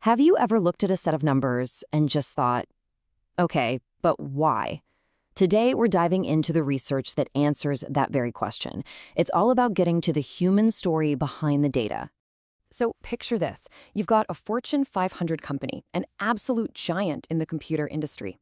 Have you ever looked at a set of numbers and just thought, okay, but why? Today, we're diving into the research that answers that very question. It's all about getting to the human story behind the data. So picture this. You've got a Fortune 500 company, an absolute giant in the computer industry.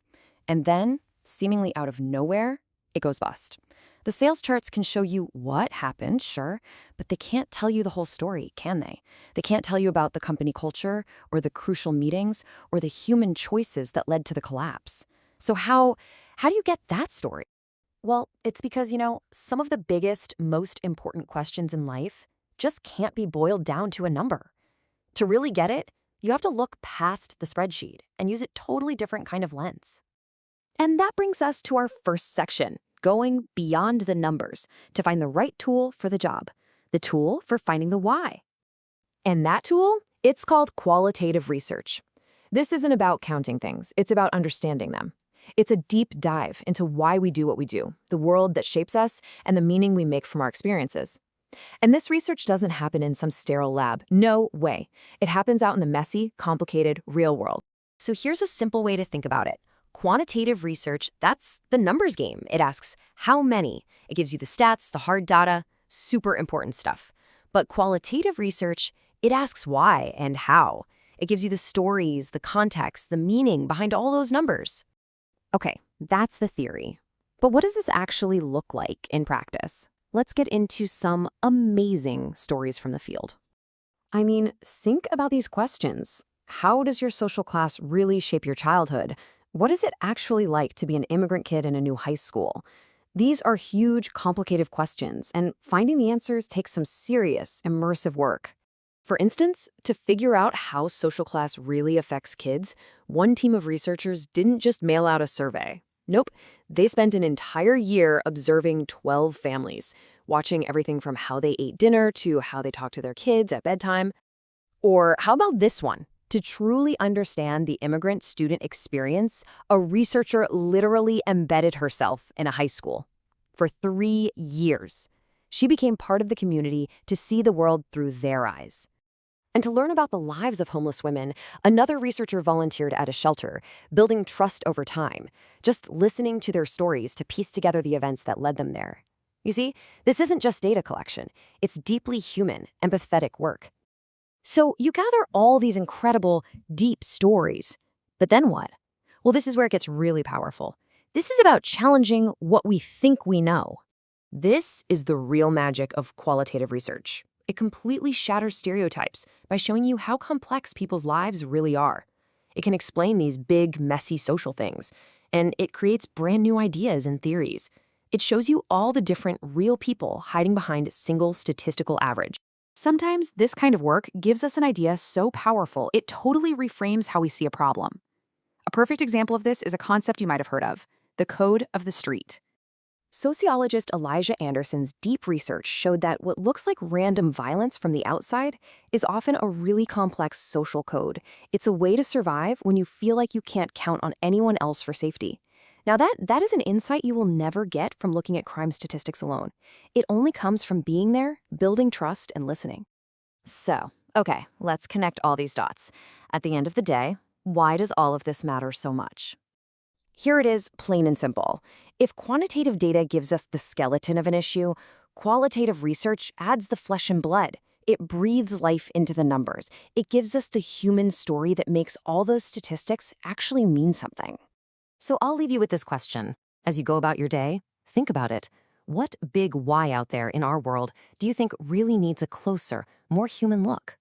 And then, seemingly out of nowhere, it goes bust. The sales charts can show you what happened, sure, but they can't tell you the whole story, can they? They can't tell you about the company culture, or the crucial meetings, or the human choices that led to the collapse. So how do you get that story? Well, it's because, some of the biggest, most important questions in life just can't be boiled down to a number. To really get it, you have to look past the spreadsheet and use a totally different kind of lens. And that brings us to our first section, going beyond the numbers to find the right tool for the job, the tool for finding the why. And that tool, it's called qualitative research. This isn't about counting things, it's about understanding them. It's a deep dive into why we do what we do, the world that shapes us, and the meaning we make from our experiences. And this research doesn't happen in some sterile lab. No way. It happens out in the messy, complicated, real world. So here's a simple way to think about it. Quantitative research, that's the numbers game. It asks how many. It gives you the stats, the hard data, super important stuff. But qualitative research, it asks why and how. It gives you the stories, the context, the meaning behind all those numbers. Okay, that's the theory. But what does this actually look like in practice? Let's get into some amazing stories from the field. I mean, think about these questions. How does your social class really shape your childhood? What is it actually like to be an immigrant kid in a new high school? These are huge, complicated questions, and finding the answers takes some serious, immersive work. For instance, to figure out how social class really affects kids, one team of researchers didn't just mail out a survey. Nope, they spent an entire year observing 12 families, watching everything from how they ate dinner to how they talked to their kids at bedtime. Or how about this one? To truly understand the immigrant student experience, a researcher literally embedded herself in a high school. For 3 years, she became part of the community to see the world through their eyes. And to learn about the lives of homeless women, another researcher volunteered at a shelter, building trust over time, just listening to their stories to piece together the events that led them there. You see, this isn't just data collection. It's deeply human, empathetic work. So you gather all these incredible, deep stories. But then what? Well, this is where it gets really powerful. This is about challenging what we think we know. This is the real magic of qualitative research. It completely shatters stereotypes by showing you how complex people's lives really are. It can explain these big, messy social things, and it creates brand new ideas and theories. It shows you all the different real people hiding behind a single statistical average. Sometimes this kind of work gives us an idea so powerful, it totally reframes how we see a problem. A perfect example of this is a concept you might have heard of, the code of the street. Sociologist Elijah Anderson's deep research showed that what looks like random violence from the outside is often a really complex social code. It's a way to survive when you feel like you can't count on anyone else for safety. Now that is an insight you will never get from looking at crime statistics alone. It only comes from being there, building trust, and listening. So, okay, let's connect all these dots. At the end of the day, why does all of this matter so much? Here it is, plain and simple. If quantitative data gives us the skeleton of an issue, qualitative research adds the flesh and blood. It breathes life into the numbers. It gives us the human story that makes all those statistics actually mean something. So I'll leave you with this question. As you go about your day, think about it. What big why out there in our world do you think really needs a closer, more human look?